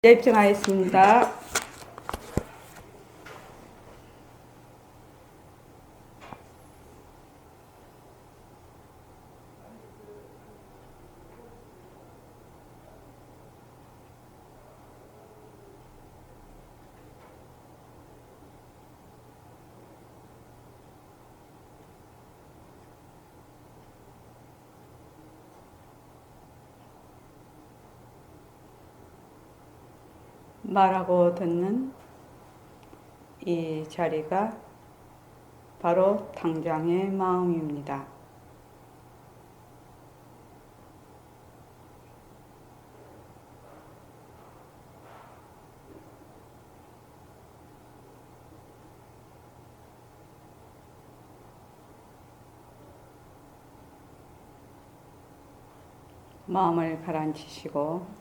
네, 입증하였습니다. 말하고 듣는 이 자리가 바로 당장의 마음입니다. 마음을 가라앉히시고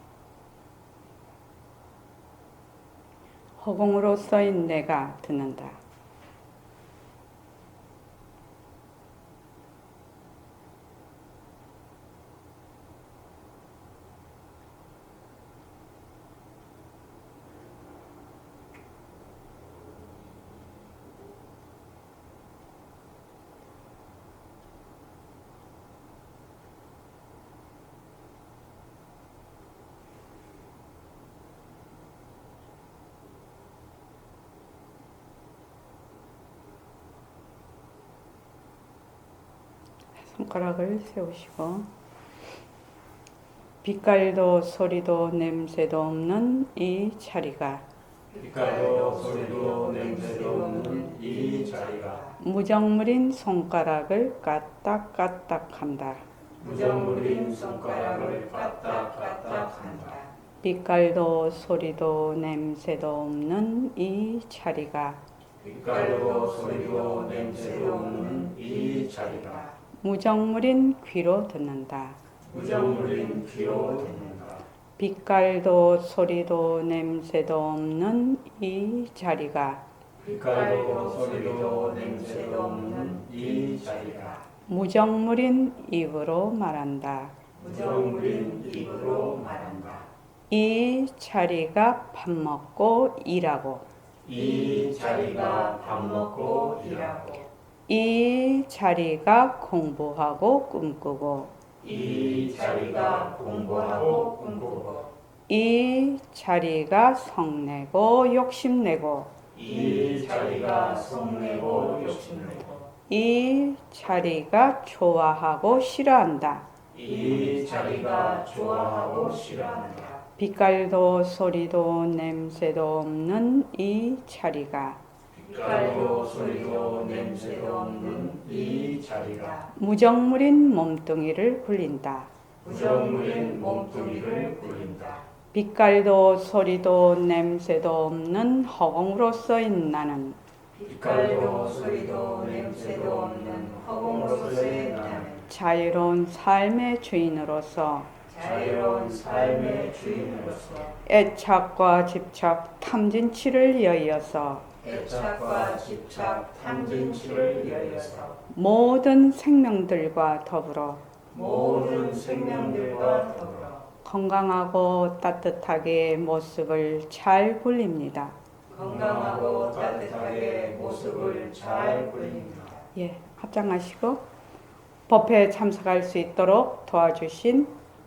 허공으로 써인 내가 듣는다. 손가락을 세우시고 빛깔도 소리도 냄새도 없는 이 자리가 빛깔도 소리도 냄새도 없는 이 자리가 무정물인 손가락을 까딱까딱한다. 무정물인 손가락을 까딱까딱한다. 빛깔도 소리도 냄새도 없는 이 자리가 빛깔도 소리도 냄새도 없는 이 자리가 무정물인 귀로 듣는다. 무정물인 귀로 듣는다. 빛깔도 소리도 냄새도 없는 이 자리가 빛깔도 소리도 냄새도 없는 이 자리가 무정물인 입으로 말한다. 무정물인 입으로 말한다. 이 자리가 밥 먹고 일하고 이 자리가 밥 먹고 일하고 이 자리가 공부하고 꿈꾸고 이 자리가 공부하고 꿈꾸고 이 자리가 성내고 욕심내고 이 자리가 성내고 욕심내고 이 자리가 좋아하고 싫어한다. 이 자리가 좋아하고 싫어한다. 빛깔도 소리도 냄새도 없는 이 자리가 빛깔도 소리도 냄새도 없는 이 자리가 무정물인 몸뚱이를 굴린다. 무정물인 몸뚱이를 굴린다. 빛깔도 소리도 냄새도 없는 허공으로 써인 나는 빛깔도 소리도 냄새도 없는 허공으로서의 나는 자유로운 삶의 주인으로서 자유로운 삶의 주인으로서 애착과 집착 탐진치를 여의어서 애착과 집착 탐진치를 여여서 모든 생명들과 더불어 모든 생명들과 더불어 건강하고 따뜻하게 모습을 잘 굴립니다. 건강하고 따뜻하게 모습을 잘 굴립니다. 예, 합장하시고 법회에 참석할 수 있도록 도와주신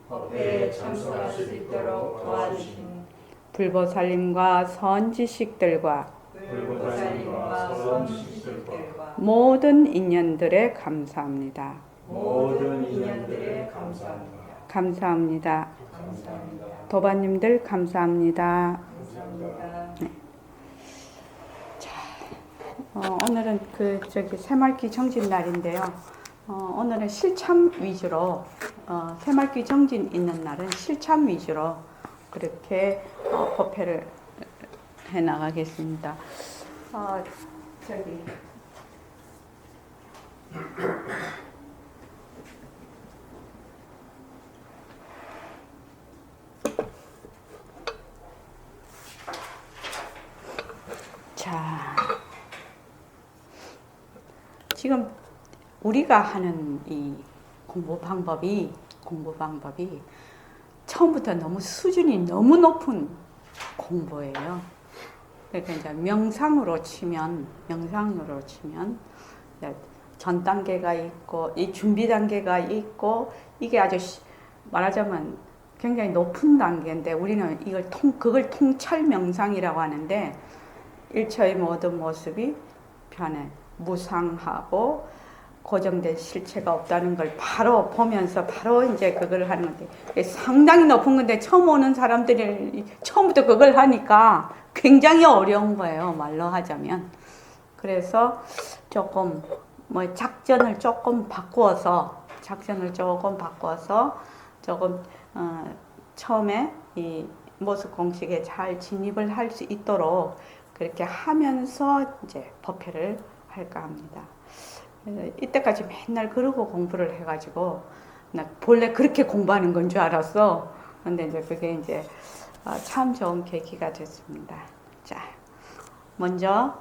법회에 참석할 수 있도록 도와주신 불보살님과 선지식들과 불보살님과 선지식들과 모든 인연들에 감사합니다. 모든 인연들에 감사합니다. 감사합니다. 감사합니다. 도반님들 감사합니다. 감사합니다. 오늘은 새말귀 정진 날인데요. 오늘은 실참 위주로 새말귀 정진 있는 날은 실참 위주로 그렇게 법회를 해 나가겠습니다. 저기 자, 지금 우리가 하는 이 공부 방법이 처음부터 너무 수준이 너무 높은 공부예요. 그러니까 이제 명상으로 치면 이제 전 단계가 있고 이 준비 단계가 있고 이게 아주 말하자면 굉장히 높은 단계인데 우리는 그걸 통찰 명상이라고 하는데 일처의 모든 모습이 변해 무상하고 고정된 실체가 없다는 걸 바로 보면서 바로 이제 그걸 하는 건데 상당히 높은 건데 처음 오는 사람들이 처음부터 그걸 하니까 굉장히 어려운 거예요, 말로 하자면. 그래서 조금 작전을 조금 바꾸어서 조금 처음에 이 모습 공식에 잘 진입을 할 수 있도록 그렇게 하면서 이제 법회를 할까 합니다. 이때까지 맨날 그러고 공부를 해가지고 나 본래 그렇게 공부하는 건 줄 알았어. 근데 이제 그게 이제 참 좋은 계기가 됐습니다. 자, 먼저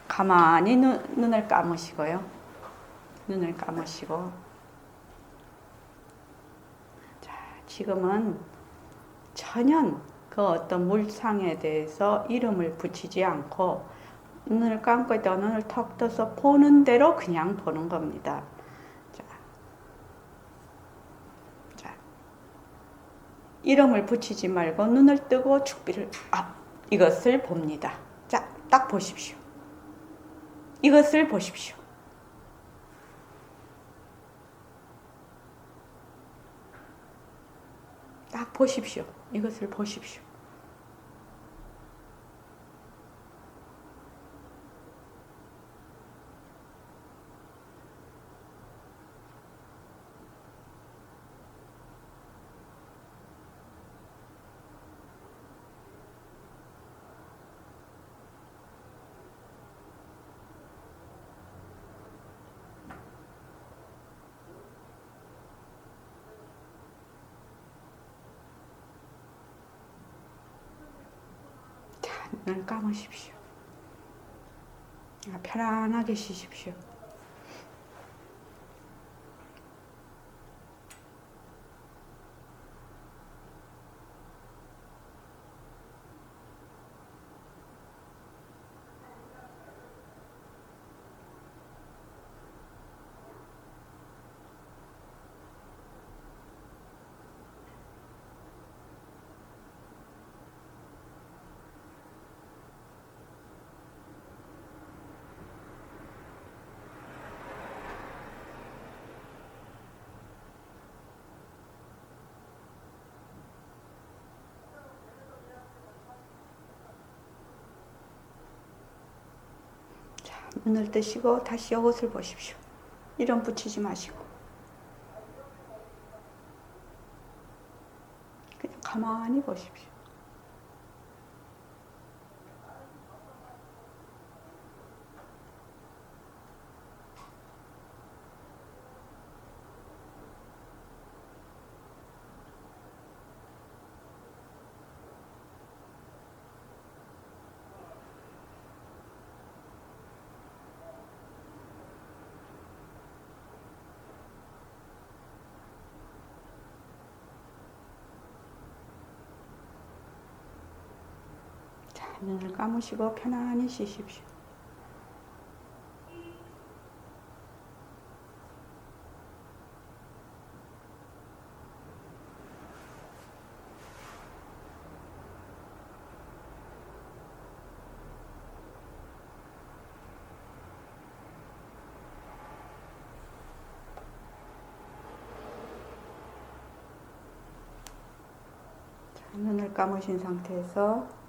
가만히 눈을 감으시고요. 눈을 감으시고, 자, 지금은 전혀 그 어떤 물상에 대해서 이름을 붙이지 않고 눈을 감고 있다가 눈을 턱 떠서 보는 대로 그냥 보는 겁니다. 자, 이름을 붙이지 말고 눈을 뜨고 축비를 이것을 봅니다. 자, 딱 보십시오. 이것을 보십시오. 딱 보십시오. 이것을 보십시오. 눈을 감으십시오. 편안하게 쉬십시오. 눈을 뜨시고 다시 이것을 보십시오. 이름 붙이지 마시고 그냥 가만히 보십시오. 눈을 감으시고 편안히 쉬십시오. 자, 눈을 감으신 상태에서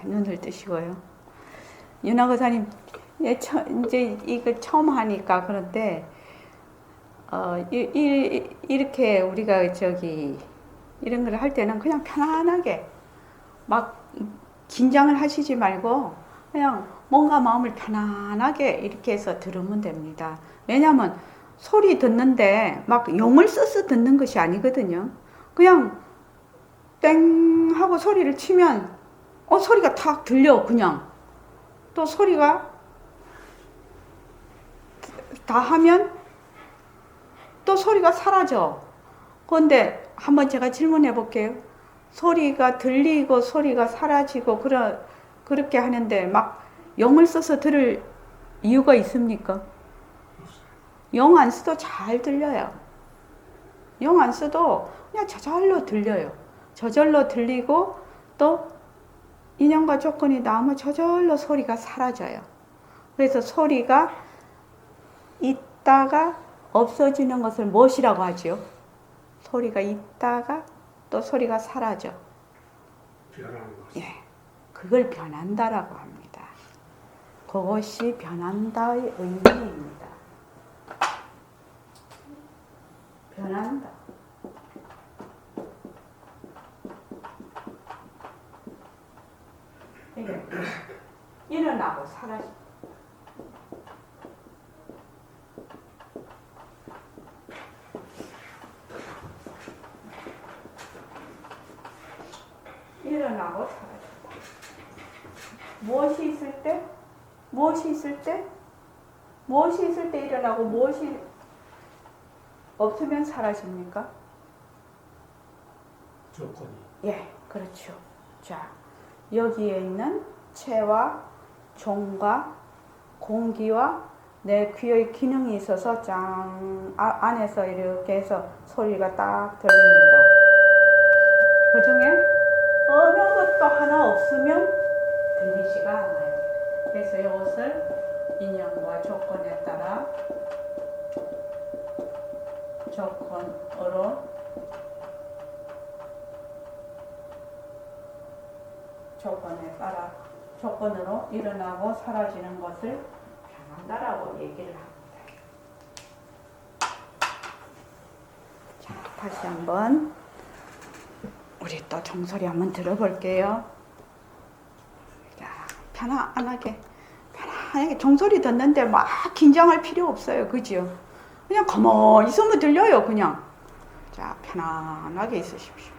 눈을 뜨시고요. 윤아 거사님, 예, 이제 이거 처음 하니까 그런데 이렇게 우리가 이런 걸 할 때는 그냥 편안하게 막 긴장을 하시지 말고 그냥 뭔가 마음을 편안하게 이렇게 해서 들으면 됩니다. 왜냐하면 소리 듣는데 막 용을 써서 듣는 것이 아니거든요. 그냥 땡 하고 소리를 치면 소리가 탁 들려 그냥. 또 소리가 다 하면 또 소리가 사라져. 그런데 한번 제가 질문해 볼게요. 소리가 들리고 소리가 사라지고 그렇게 하는데 막 영을 써서 들을 이유가 있습니까? 영 안 써도 잘 들려요. 영 안 써도 그냥 저절로 들려요. 저절로 들리고 또 인연과 조건이 나오면 저절로 소리가 사라져요. 그래서 소리가 있다가 없어지는 것을 무엇이라고 하죠? 소리가 있다가 또 소리가 사라져. 변하는 것. 예, 그걸 변한다라고 합니다. 그것이 변한다의 의미입니다. 변한다. 이게 일어나고 사라져. 일어나고 사라진다. 무엇이 있을 때? 무엇이 있을 때? 무엇이 있을 때 일어나고 무엇이 없으면 사라집니까? 조건이. 예, 그렇죠. 자, 여기에 있는 체와 종과 공기와 내 귀의 기능이 있어서 안에서 이렇게 해서 소리가 딱 들립니다. 그 중에 어느 것도 하나 없으면 들리지가 않아요. 그래서 이것을 인연과 조건에 따라 조건으로 일어나고 사라지는 것을 변한다라고 얘기를 합니다. 자, 다시 한번 우리 또 종소리 한번 들어볼게요. 자, 편안하게 종소리 듣는데 막 긴장할 필요 없어요. 그죠? 그냥 가만히 있으면 들려요. 그냥. 자, 편안하게 있으십시오.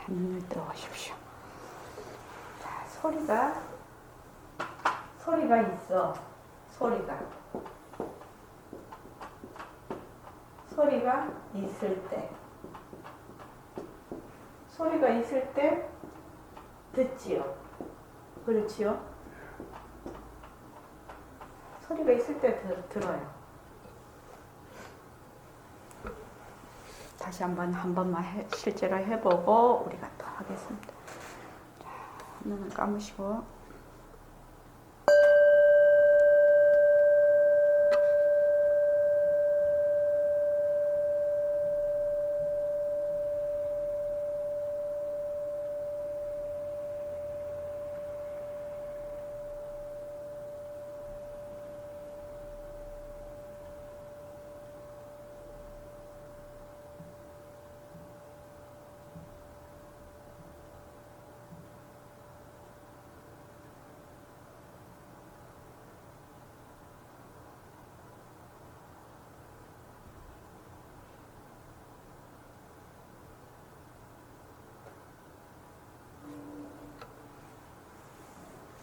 눈을 떠보십시오. 자, 소리가 있어. 소리가 있을 때 듣지요. 그렇지요? 소리가 있을 때 들어요. 다시 한 번만 실제로 해보고 우리가 또 하겠습니다. 자, 눈을 감으시고.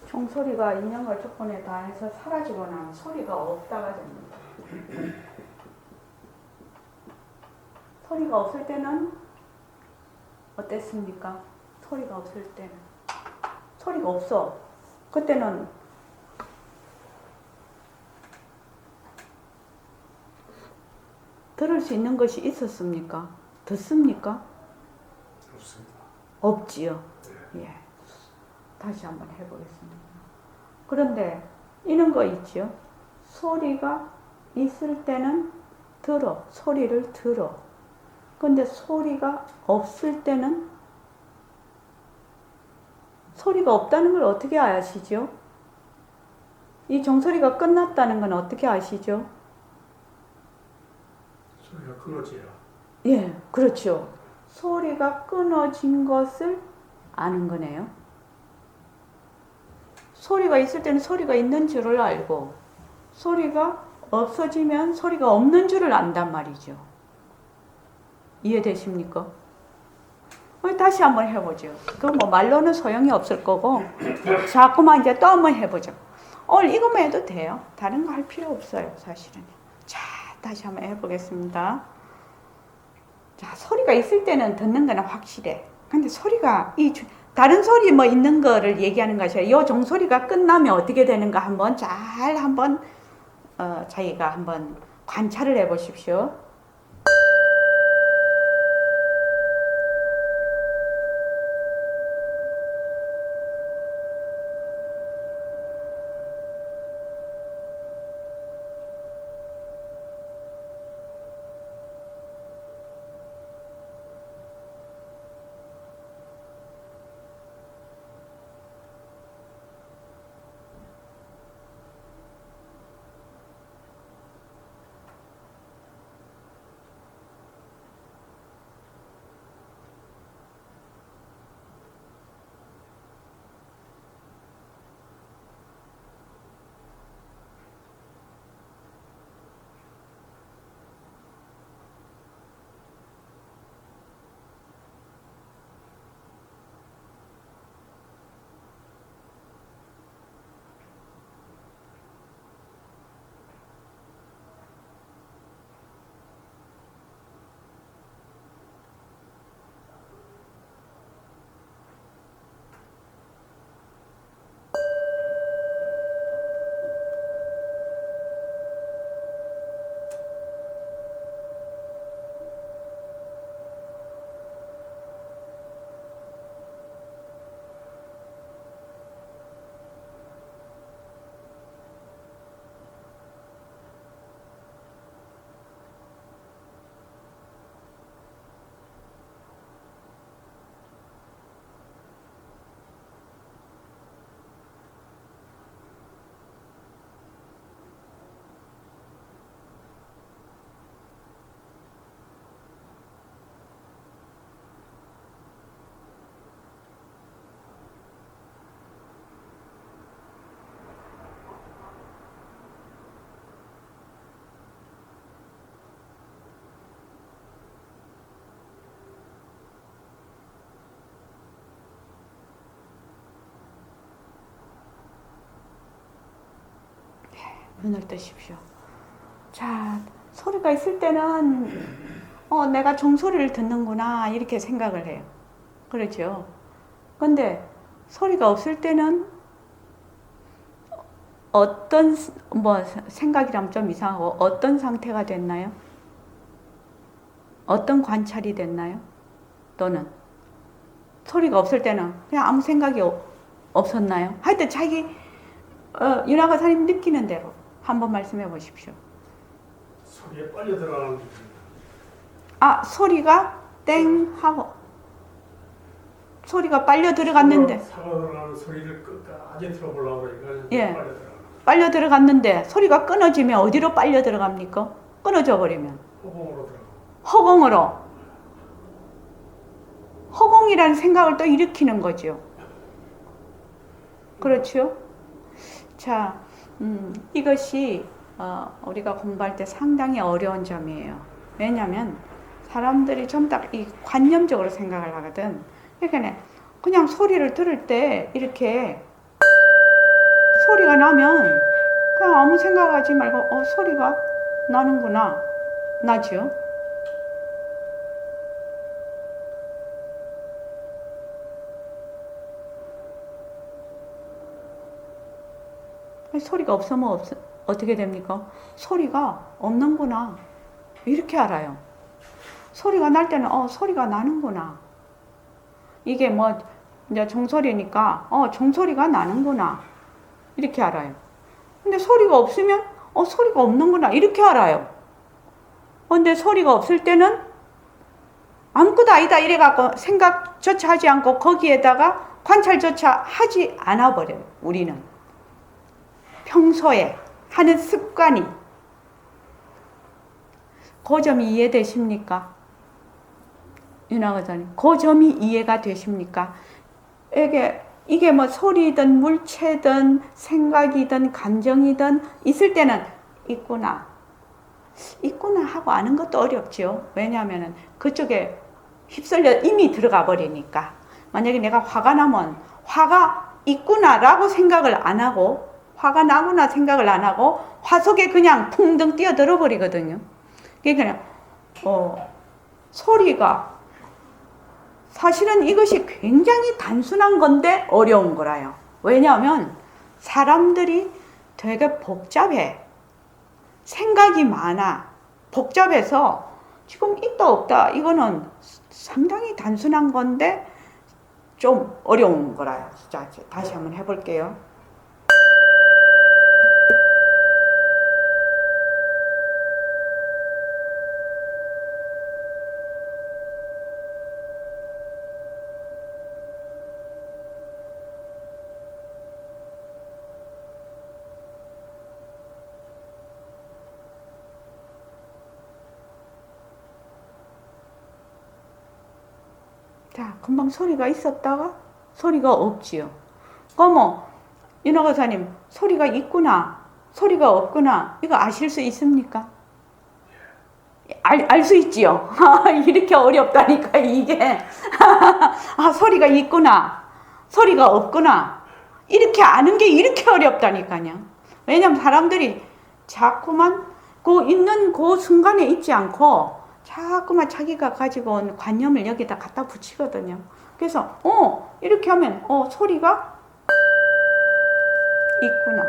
종소리가 인연과 조건에 다해서 사라지고 나면 소리가 없다가 됩니다. 소리가 없을 때는 어땠습니까? 소리가 없을 때는 소리가 없어. 그때는 들을 수 있는 것이 있었습니까? 듣습니까? 없습니다. 없지요. 예. 다시 한번 해보겠습니다. 그런데 이런 거 있죠. 소리가 있을 때는 소리를 들어. 근데 소리가 없을 때는 소리가 없다는 걸 어떻게 아시죠? 이 종소리가 끝났다는 건 어떻게 아시죠? 소리가 끊어져야. 예, 그렇죠. 소리가 끊어진 것을 아는 거네요. 소리가 있을 때는 소리가 있는 줄을 알고 소리가 없어지면 소리가 없는 줄을 안단 말이죠. 이해되십니까? 다시 한번 해보죠. 그건 뭐 말로는 소용이 없을 거고 자꾸만 이제 또 한번 해보죠. 오늘 이것만 해도 돼요. 다른 거 할 필요 없어요, 사실은. 자, 다시 한번 해보겠습니다. 자, 소리가 있을 때는 듣는 거는 확실해. 근데 소리가 다른 소리 뭐 있는 거를 얘기하는 것이 아니라 이 종소리가 끝나면 어떻게 되는가 한번 자기가 한번 관찰을 해 보십시오. 눈을 뜨십시오. 자, 소리가 있을 때는 내가 종소리를 듣는구나 이렇게 생각을 해요. 그렇죠? 근데 소리가 없을 때는 어떤 생각이라면 좀 이상하고 어떤 상태가 됐나요? 어떤 관찰이 됐나요? 또는 소리가 없을 때는 그냥 아무 생각이 없었나요? 하여튼 자기 윤아 강사님 느끼는 대로 한번 말씀해 보십시오. 소리에 빨려 들어가는 게 소리가 땡 하고 소리가 빨려 들어갔는데 사가 들어가는 소리를 끝까지 들어보려고 그러니까 예. 빨려 들어가는 빨려 들어갔는데 소리가 끊어지면 어디로 빨려 들어갑니까? 끊어져 버리면 허공으로 들어가고 허공으로. 허공이라는 생각을 또 일으키는 거죠. 그렇죠? 자, 이것이 우리가 공부할 때 상당히 어려운 점이에요. 왜냐하면 사람들이 좀 다 이 관념적으로 생각을 하거든. 그러니까 그냥 소리를 들을 때 이렇게 소리가 나면 그냥 아무 생각하지 말고 소리가 나는구나. 나죠? 소리가 없으면 어떻게 됩니까? 소리가 없는구나. 이렇게 알아요. 소리가 날 때는 소리가 나는구나. 이게 이제 종소리니까 종소리가 나는구나. 이렇게 알아요. 근데 소리가 없으면 소리가 없는구나. 이렇게 알아요. 근데 소리가 없을 때는 아무것도 아니다 이래갖고 생각조차 하지 않고 거기에다가 관찰조차 하지 않아 버려요. 우리는. 평소에 하는 습관이. 그 점이 이해되십니까? 윤아 강사님, 그 점이 이해가 되십니까? 이게 소리든 물체든 생각이든 감정이든 있을 때는 있구나 하고 아는 것도 어렵죠. 왜냐하면 그쪽에 휩쓸려 이미 들어가 버리니까. 만약에 내가 화가 나면 화가 있구나라고 생각을 안 하고 화가 나구나 생각을 안 하고 화 속에 그냥 풍덩 뛰어들어 버리거든요. 그러니까 소리가 사실은 이것이 굉장히 단순한 건데 어려운 거라요. 왜냐하면 사람들이 되게 복잡해. 생각이 많아. 복잡해서 지금 있다 없다 이거는 상당히 단순한 건데 좀 어려운 거라요. 자, 다시 한번 해볼게요. 자, 금방 소리가 있었다가 소리가 없지요. 그럼 윤아 강사님, 소리가 있구나, 소리가 없구나, 이거 아실 수 있습니까? 알 수 있지요. 이렇게 어렵다니까, 이게. 소리가 있구나, 소리가 없구나. 이렇게 아는 게 이렇게 어렵다니까요. 왜냐면 사람들이 자꾸만 있는 그 순간에 있지 않고 자꾸만 자기가 가지고 온 관념을 여기다 갖다 붙이거든요. 그래서 이렇게 하면 소리가 있구나.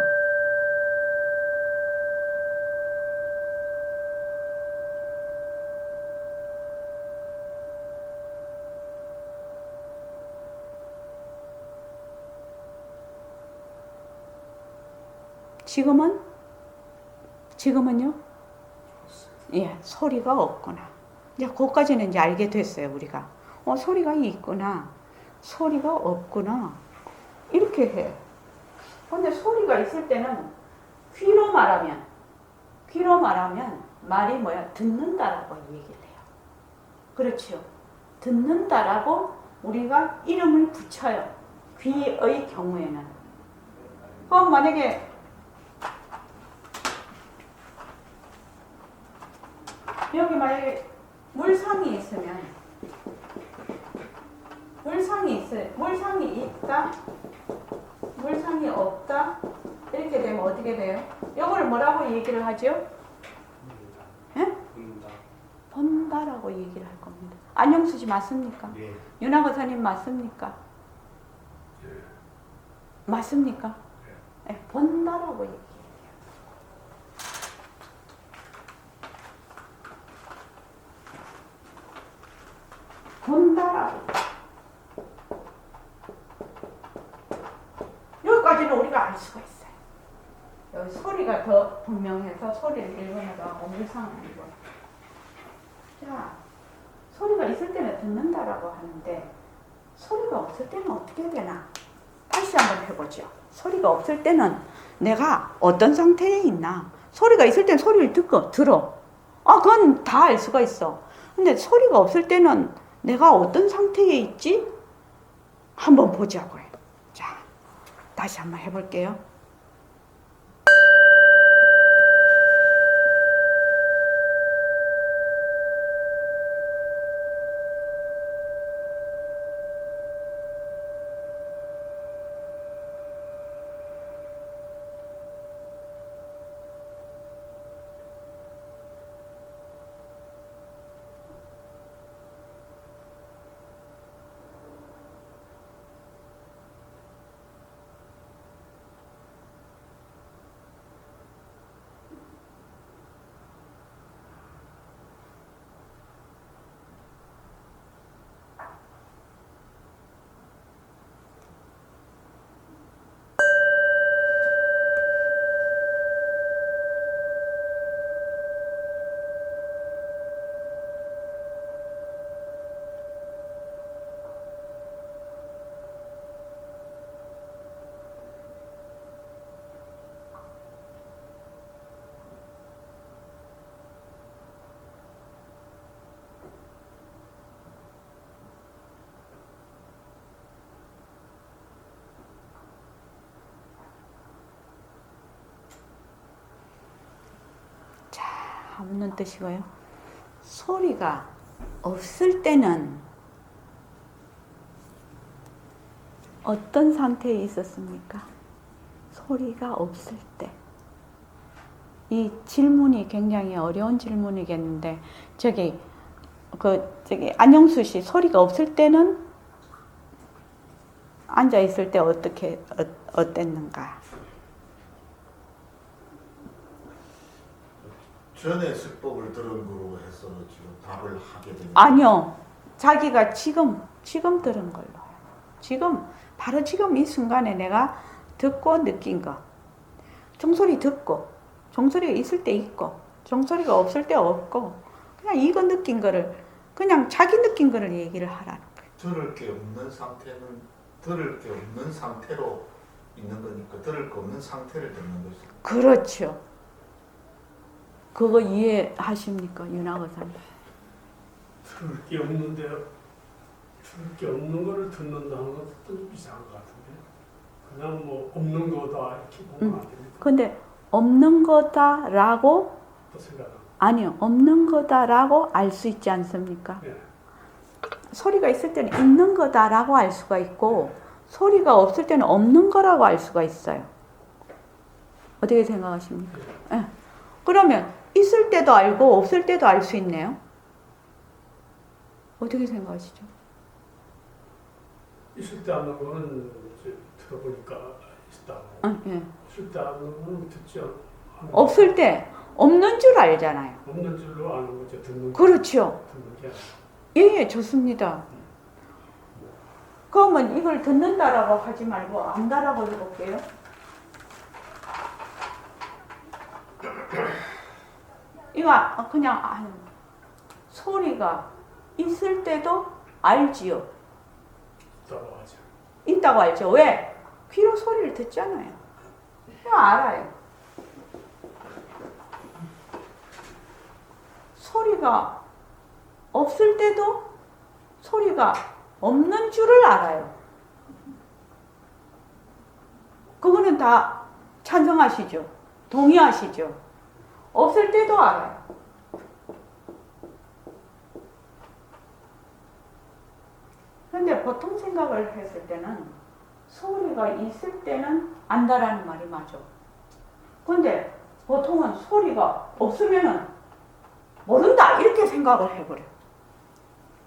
지금은요? 예, 소리가 없구나. 이제 그것까지는 이제 알게 됐어요, 우리가. 소리가 있구나. 소리가 없구나. 이렇게 해. 근데 소리가 있을 때는 귀로 말하면 말이 뭐야? 듣는다라고 얘기를 해요. 그렇죠? 듣는다라고 우리가 이름을 붙여요. 귀의 경우에는. 그럼 만약에 여기 만약에 물상이 있으면 물상이 있다, 물상이 없다 이렇게 되면 어떻게 돼요? 이걸 뭐라고 얘기를 하죠? 예? 본다. 본다라고 얘기를 할 겁니다. 안영수 씨 맞습니까? 예. 윤학 의사님 맞습니까? 예. 맞습니까? 예, 본다라고 얘기해요. 본다라고. 여기까지는 우리가 알 수가 있어요. 여기 소리가 더 분명해서 소리를 읽으면서 오물상황이고. 자, 소리가 있을 때는 듣는다라고 하는데 소리가 없을 때는 어떻게 되나? 다시 한번 해보죠. 소리가 없을 때는 내가 어떤 상태에 있나? 소리가 있을 때는 소리를 들어. 그건 다 알 수가 있어. 근데 소리가 없을 때는 내가 어떤 상태에 있지? 한번 보자고요. 자, 다시 한번 해볼게요. 없는 뜻이고요. 소리가 없을 때는 어떤 상태에 있었습니까? 소리가 없을 때. 이 질문이 굉장히 어려운 질문이겠는데 저기 안영수 씨 소리가 없을 때는 앉아 있을 때 어땠는가? 전에 수법을 들은 거로 해서 지금 답을 하게 됩니다. 아니요. 자기가 지금 들은 걸로. 바로 지금 이 순간에 내가 듣고 느낀 거. 종소리 듣고, 종소리가 있을 때 있고, 종소리가 없을 때 없고, 그냥 이거 느낀 거를, 그냥 자기 느낀 거를 얘기를 하라는 거예요. 들을 게 없는 상태는 들을 게 없는 상태로 있는 거니까 들을 게 없는 상태를 듣는 거죠. 그렇죠. 그거 이해하십니까, 윤학 의사님? 들을 게 없는데 들을 게 없는 거를 듣는다는 것도 좀 이상한 것 같은데 그냥 뭐 없는 거다 이렇게 보면 안 됩니다. 근데 없는 거다라고 또 생각하고. 아니요, 없는 거다라고 알 수 있지 않습니까? 예. 소리가 있을 때는 있는 거다라고 알 수가 있고 소리가 없을 때는 없는 거라고 알 수가 있어요. 어떻게 생각하십니까? 예. 그러면 있을 때도 알고 없을 때도 알 수 있네요. 어떻게 생각하시죠? 있을 때 하는 거는 이제 들어보니까 있다고. 예. 없을 때 하는 거는 듣지 않는 없을 때 없는 줄 알잖아요. 없는 줄로 아는 거죠. 듣는 거. 그렇죠. 듣는 게 아니라. 예, 좋습니다. 그러면 이걸 듣는다라고 하지 말고 안다라고 해볼게요. 이거 그냥 소리가 있을 때도 알지요. 있다고 하죠. 있다고 알죠. 왜? 귀로 소리를 듣잖아요. 그냥 알아요. 소리가 없을 때도 소리가 없는 줄을 알아요. 그거는 다 찬성하시죠? 동의하시죠? 없을 때도 알아요. 그런데 보통 생각을 했을 때는 소리가 있을 때는 안다라는 말이 맞아. 근데 보통은 소리가 없으면은 모른다 이렇게 생각을 해버려.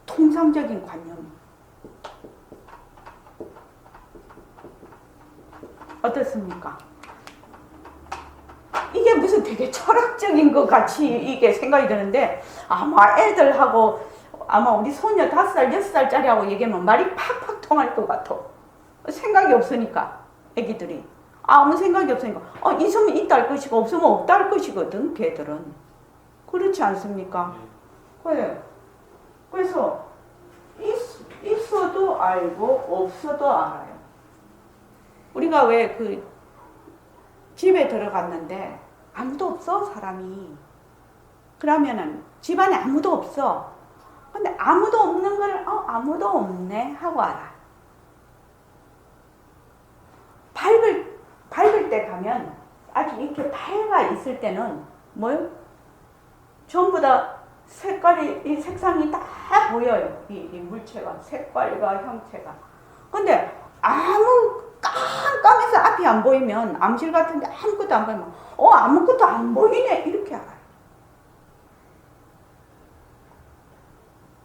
통상적인 관념이. 어떻습니까? 이게 무슨 되게 철학적인 것 같이 이게 생각이 드는데 아마 애들하고 아마 우리 소녀 5살, 6살짜리하고 얘기하면 말이 팍팍 통할 것 같아. 생각이 없으니까 애기들이 아무 생각이 없으니까 있으면 있다 할 것이고 없으면 없다 할 것이거든 걔들은. 그렇지 않습니까? 그래. 그래서 있어도 알고 없어도 알아요. 우리가 왜 그 집에 들어갔는데 아무도 없어 사람이. 그러면은 집안에 아무도 없어. 근데 아무도 없는 걸 아무도 없네 하고 알아. 밝을 때 가면 아주 이렇게 밝아 있을 때는 뭐요? 전부 다 색깔이 이 색상이 다 보여요. 이 물체가 색깔과 형체가. 근데 아무 깜깜해서 앞이 안 보이면 암실 같은데 아무것도 안 보이면 아무것도 안 보이네 이렇게 알아요.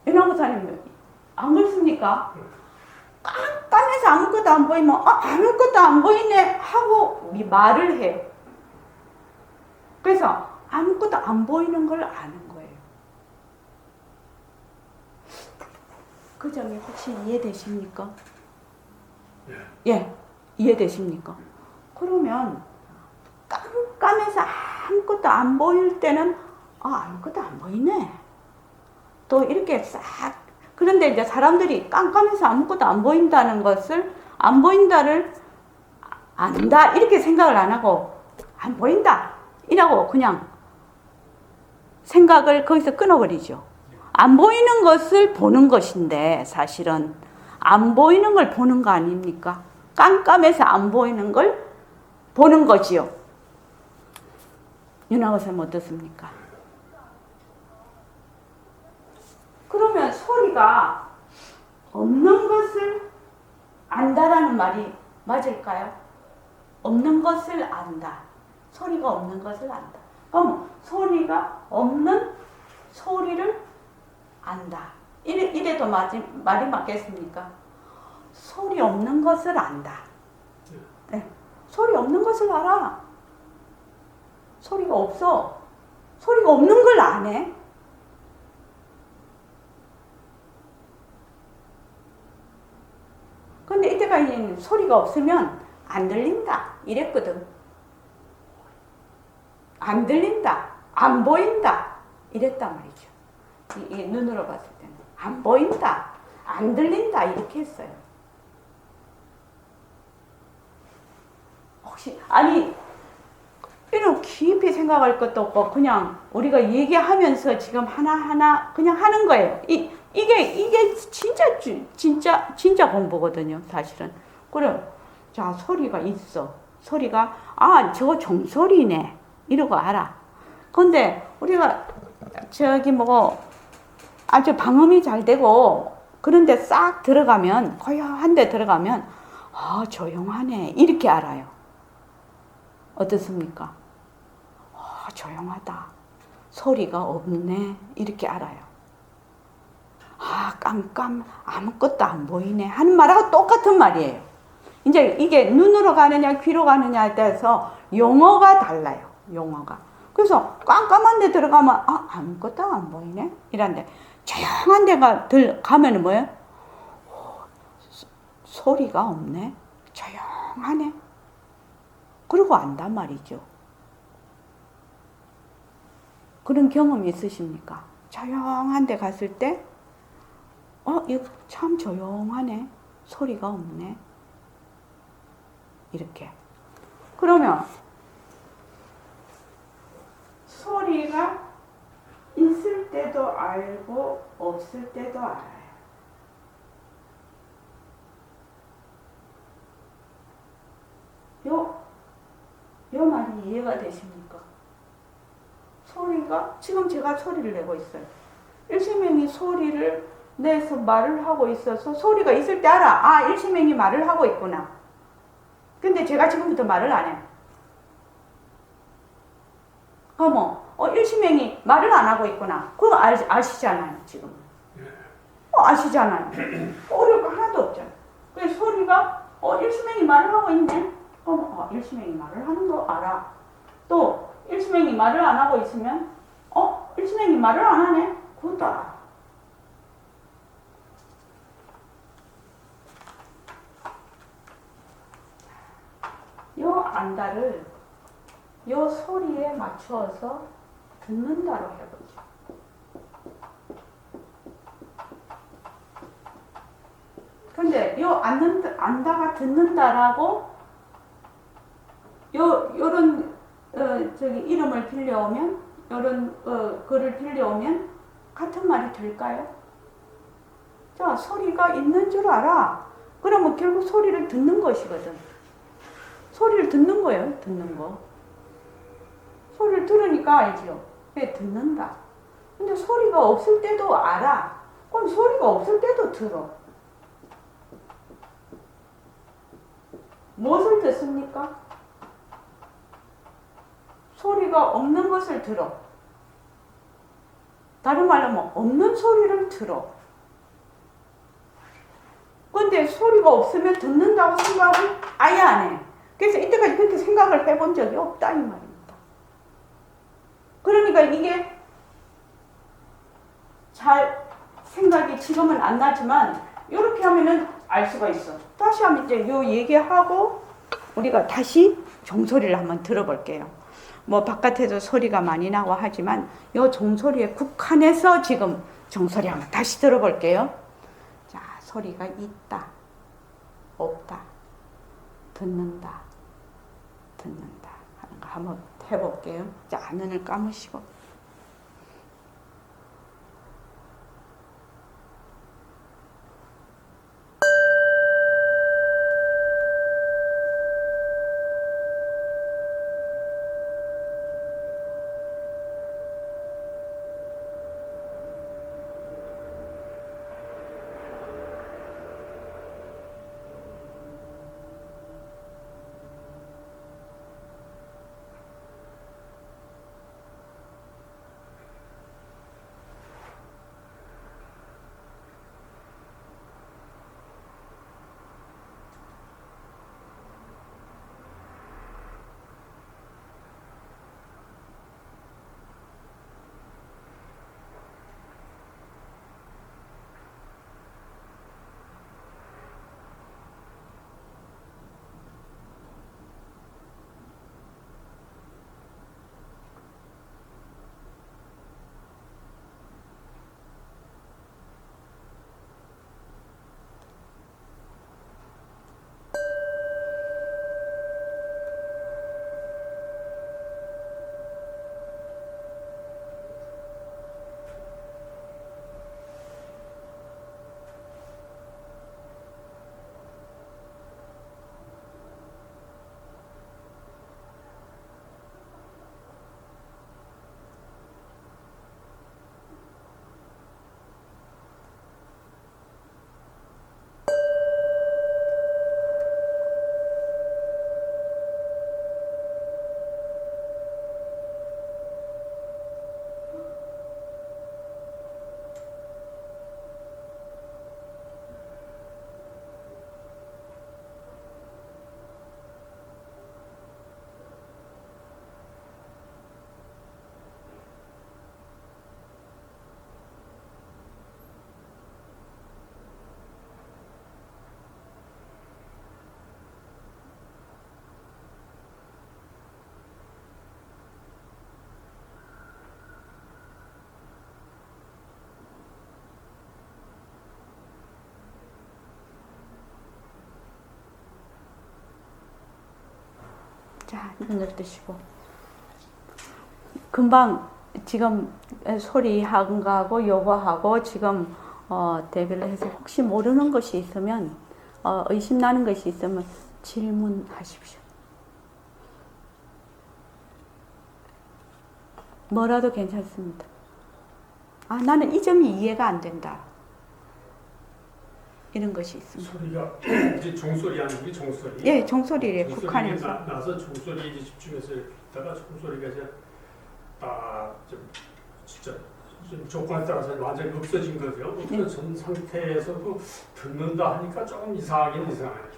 윤화고사님 안 그렇습니까? 깜깜해서 아무것도 안 보이면 아무것도 안 보이네 하고 말을 해요. 그래서 아무것도 안 보이는 걸 아는 거예요. 그 점이 혹시 이해되십니까? 예, 이해되십니까? 그러면 깜깜해서 아무것도 안 보일 때는 아무것도 안 보이네. 또 이렇게 싹. 그런데 이제 사람들이 깜깜해서 아무것도 안 보인다는 것을 안 보인다를 안다 이렇게 생각을 안 하고 안 보인다 이라고 그냥 생각을 거기서 끊어버리죠. 안 보이는 것을 보는 것인데 사실은 안 보이는 걸 보는 거 아닙니까? 깜깜해서 안 보이는 걸 보는 거지요. 윤하고선 어떻습니까? 그러면 소리가 없는 것을 안다라는 말이 맞을까요? 없는 것을 안다. 소리가 없는 것을 안다. 그럼 소리가 없는 소리를 안다. 이래도 말이 맞겠습니까? 소리 없는 것을 안다. 네. 소리 없는 것을 알아. 소리가 없어. 소리가 없는 걸 안 해. 근데 이때까지는 소리가 없으면 안 들린다 이랬거든. 안 들린다, 안 보인다 이랬단 말이죠. 이 눈으로 봤을 때는 안 보인다, 안 들린다 이렇게 했어요. 혹시 이런 깊이 생각할 것도 없고 그냥 우리가 얘기하면서 지금 하나하나 그냥 하는 거예요. 이게 진짜 공부거든요, 사실은. 그래, 자, 소리가 있어. 소리가, 저거 종소리네. 이러고 알아. 근데 우리가 아주 방음이 잘 되고 그런데 싹 들어가면, 고요한 데 들어가면, 조용하네. 이렇게 알아요. 어떻습니까? 조용하다. 소리가 없네. 이렇게 알아요. 아무것도 안 보이네 하는 말하고 똑같은 말이에요. 이제 이게 눈으로 가느냐 귀로 가느냐에 따라서 용어가 달라요. 용어가. 그래서 깜깜한 데 들어가면 아무것도 안 보이네 이런데 조용한 데가 가면은 뭐예요? 소리가 없네. 조용하네. 그러고 안단 말이죠. 그런 경험이 있으십니까? 조용한 데 갔을 때 이거 참 조용하네. 소리가 없네. 이렇게. 그러면 소리가 있을 때도 알고 없을 때도 알아요. 요 말이 이해가 되십니까? 소리가 지금 제가 소리를 내고 있어요. 일시명이 소리를 내서 말을 하고 있어서 소리가 있을 때 알아. 일시명이 말을 하고 있구나. 근데 제가 지금부터 말을 안 해. 그러면 일심행이 말을 안 하고 있구나. 그거 아시잖아요, 지금. 아시잖아요. 어려울 거 하나도 없잖아요. 그래서 소리가 일심행이 말을 하고 있네. 그럼 일심행이 말을 하는 거 알아. 또 일심행이 말을 안 하고 있으면 일심행이 말을 안 하네. 그것도 알아. 요 안다를 요 소리에 맞추어서 듣는다로 해보죠. 근데 요 안다가 듣는다라고 요런 저기 이름을 빌려오면 요런 글을 빌려오면 같은 말이 될까요? 자, 소리가 있는 줄 알아. 그러면 결국 소리를 듣는 것이거든. 소리를 듣는 거예요, 듣는 거. 소리를 들으니까 알지요. 왜 듣는다. 근데 소리가 없을 때도 알아. 그럼 소리가 없을 때도 들어. 무엇을 듣습니까? 소리가 없는 것을 들어. 다른 말로 뭐 없는 소리를 들어. 근데 소리가 없으면 듣는다고 생각을 아예 안 해. 그래서 이때까지 그렇게 생각을 해본 적이 없다 이 말입니다. 그러니까 이게 잘 생각이 지금은 안 나지만 이렇게 하면은 알 수가 있어. 다시 한번 이제 요 얘기하고 우리가 다시 종소리를 한번 들어볼게요. 뭐 바깥에도 소리가 많이 나고 하지만 요 종소리에 국한해서 지금 종소리 한번 다시 들어볼게요. 자, 소리가 있다, 없다, 듣는다, 듣는다 하는 거 한번 해볼게요. 자, 눈을 감으시고. 자, 눈을 뜨시고. 금방 지금 소리한 거하고 요거하고 지금 대비를 해서 혹시 모르는 것이 있으면 의심나는 것이 있으면 질문하십시오. 뭐라도 괜찮습니다. 아, 나는 이 점이 이해가 안 된다. 이런 것이 있습니다. 소리가 이제 종소리 하는 게 종소리. 예, 종소리에 국한해서. 나서 종소리에 집중해서 있다가 종소리가 이제 좀 진짜 좀 조건에 따라서 완전히 없어진 거죠. 없어진 상태에서도 듣는다 하니까 조금 이상하긴 이상해요.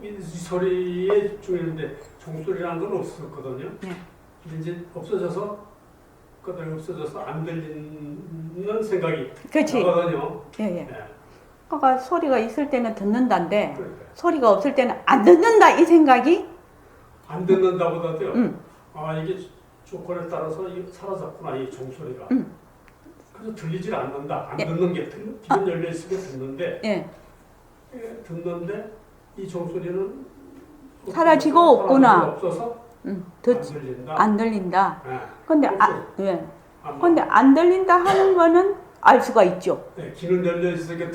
이 소리에 집중했는데 종소리라는 건 없었거든요. 네. 근데 이제 없어져서 그다음에 없어져서 안 들리는 생각이 그렇지. 나거든요. 예, 예. 네. 그러니까 소리가 있을 때는 듣는다인데 그러니까 소리가 없을 때는 안 듣는다 이 생각이 안 듣는다보다도요. 음. 아 이게 조건에 따라서 이게 사라졌구나 이 종소리가. 그래서 들리질 않는다. 안 예. 듣는 게 귀는 열려 있으면 듣는데 예. 듣는데 이 종소리는 사라지고 없구나. 없어서 안 듣, 들린다. 안 들린다. 네. 근데 예. 근데 안 들린다 하는 거는 알 수가 있죠. 네, 귀는 열려 있으니까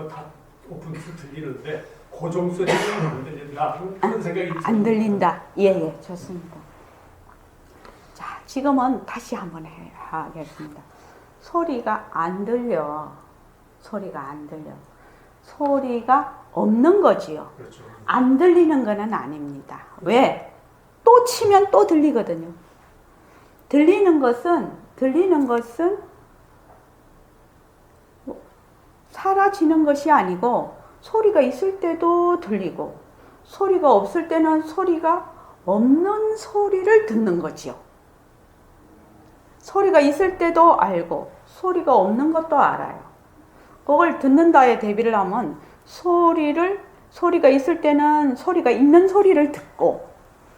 다 오픈해서 들리는데 그 종소리는 안 들린다. 그런 생각이 안 들린다. 예, 예. 좋습니다. 자, 지금은 다시 한번 하겠습니다. 소리가 안 들려. 소리가 안 들려. 소리가 없는 거지요. 그렇죠. 안 들리는 거는 아닙니다. 왜? 또 치면 또 들리거든요. 들리는 것은 사라지는 것이 아니고 소리가 있을 때도 들리고 소리가 없을 때는 소리가 없는 소리를 듣는 거지요. 소리가 있을 때도 알고 소리가 없는 것도 알아요. 그걸 듣는다에 대비를 하면 소리가 있을 때는 소리가 있는 소리를 듣고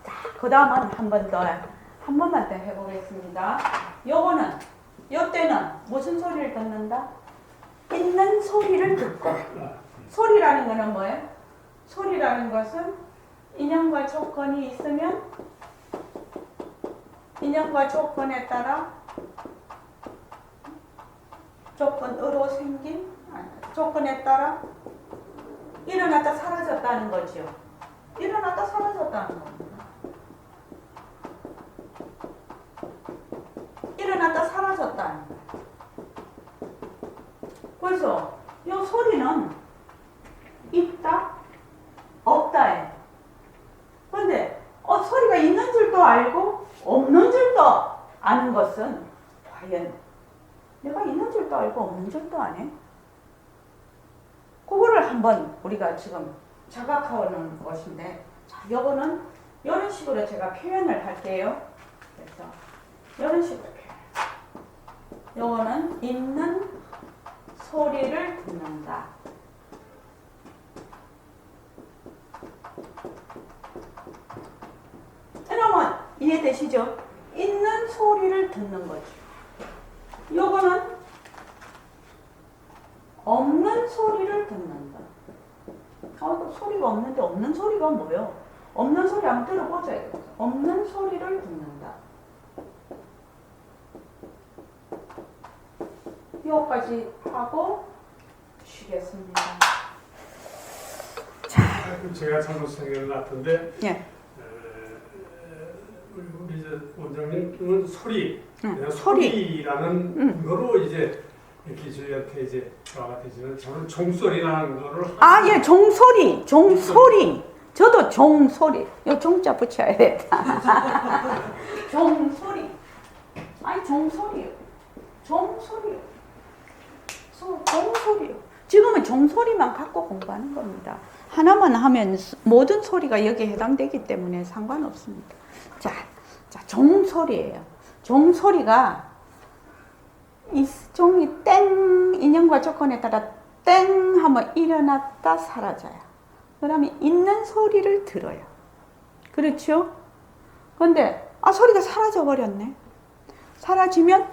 자, 그 다음은 한 번만 더 해보겠습니다. 요때는 무슨 소리를 듣는다? 있는 소리를 듣고 소리라는 거는 뭐예요? 소리라는 것은 인연과 조건이 있으면 인연과 조건에 따라 조건으로 생긴 조건에 따라 일어났다 사라졌다는 거죠. 일어났다 사라졌다는 겁니다. 일어났다 사라졌다는 거예요. 그래서 이 소리는 있다, 없다예요. 그런데 소리가 있는 줄도 알고 없는 줄도 아는 것은 과연 내가 있는 줄도 알고 없는 줄도 아네? 그거를 한번 우리가 지금 자각하는 것인데, 자, 요거는 이런 식으로 제가 표현을 할게요. 그래서 이런 식으로 표현. 요거는 있는 소리를 듣는다. 여러분 이해되시죠? 있는 소리를 듣는 거죠. 요거는 없는 소리를 듣는다. 소리가 없는데 없는 소리가 뭐예요? 없는 소리 한번 들어보자. 없는 소리를 듣는다. 이거까지 하고 쉬겠습니다. 자, 제가 잘못 생각을 났던데 예. 우리 이제 원장님은 소리, 그냥 소리. 소리라는 거로 이제 이렇게 저희한테 이제 저와 되지는 저는 종소리 나는 거를 예, 종소리. 저도 종소리. 요 종자 붙여야 돼. 종소리. 아니, 종소리요. 종소리요. 종소리요. 지금은 종소리만 갖고 공부하는 겁니다. 하나만 하면 모든 소리가 여기에 해당되기 때문에 상관없습니다. 자, 종소리예요. 종소리가 이 종이 땡 인연과 조건에 따라 땡 하면 일어났다 사라져요. 그 다음에 있는 소리를 들어요. 그렇죠? 근데 소리가 사라져 버렸네. 사라지면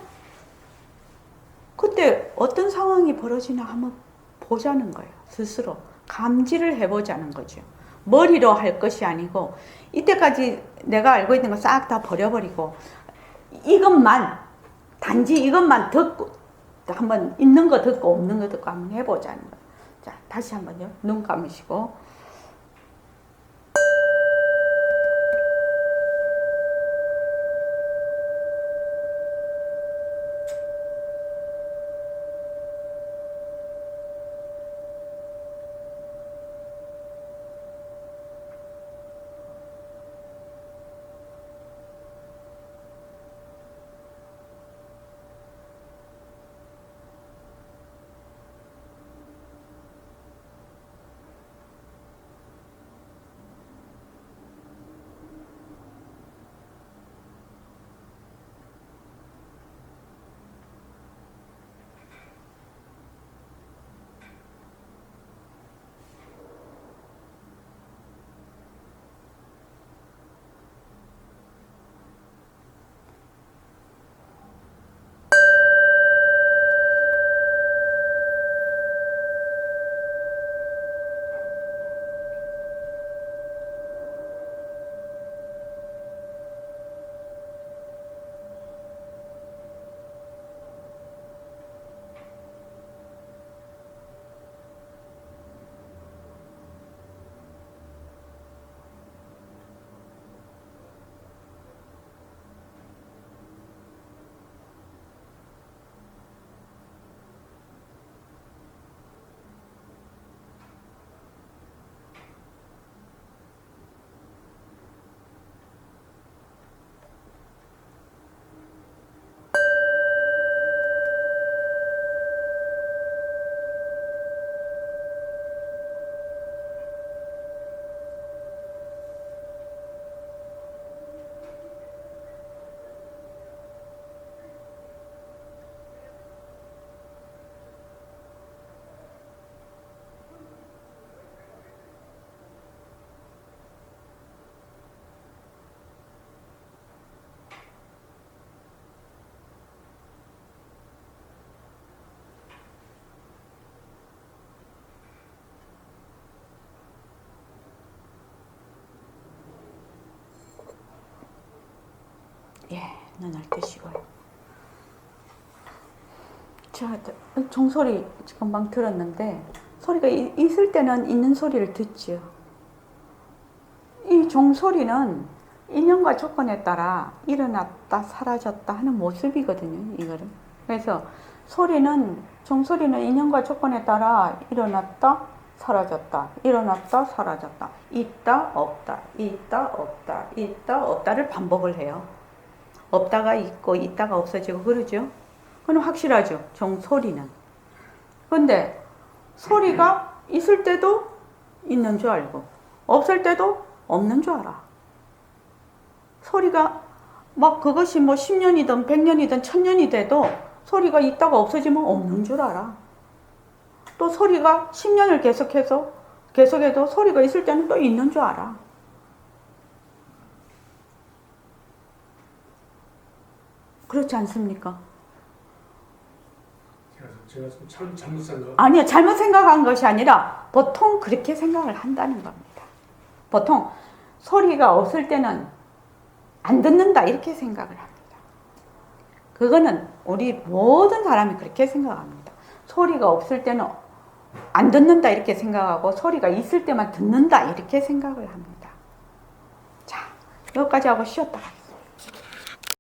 그때 어떤 상황이 벌어지나 한번 보자는 거예요. 스스로 감지를 해보자는 거죠. 머리로 할 것이 아니고 이때까지 내가 알고 있는 거 싹 다 버려버리고 단지 이것만 듣고 한번 있는 거 듣고 없는 거 듣고 한번 해보자는 거예요. 자, 다시 한번요. 눈 감으시고 예, 눈을 뜨시고요. 자, 종소리 금방 들었는데 소리가 있을 때는 있는 소리를 듣지요. 이 종소리는 인연과 조건에 따라 일어났다 사라졌다 하는 모습이거든요. 이거를. 그래서 소리는 종소리는 인연과 조건에 따라 일어났다 사라졌다 일어났다 사라졌다 있다 없다 있다 없다 있다 없다를 반복을 해요. 없다가 있고 있다가 없어지고 그러죠. 그건 확실하죠. 종소리는. 근데 소리가 있을 때도 있는 줄 알고 없을 때도 없는 줄 알아. 소리가 막 그것이 뭐 10년이든 100년이든 1000년이 돼도 소리가 있다가 없어지면 없는 줄 알아. 또 소리가 10년을 계속해도 소리가 있을 때는 또 있는 줄 알아. 그렇지 않습니까? 제가 좀 잘못 생각. 아니요, 잘못 생각한 것이 아니라 보통 그렇게 생각을 한다는 겁니다. 보통 소리가 없을 때는 안 듣는다 이렇게 생각을 합니다. 그거는 우리 모든 사람이 그렇게 생각합니다. 소리가 없을 때는 안 듣는다 이렇게 생각하고 소리가 있을 때만 듣는다 이렇게 생각을 합니다. 자, 여기까지 하고 쉬었다 가겠습니다.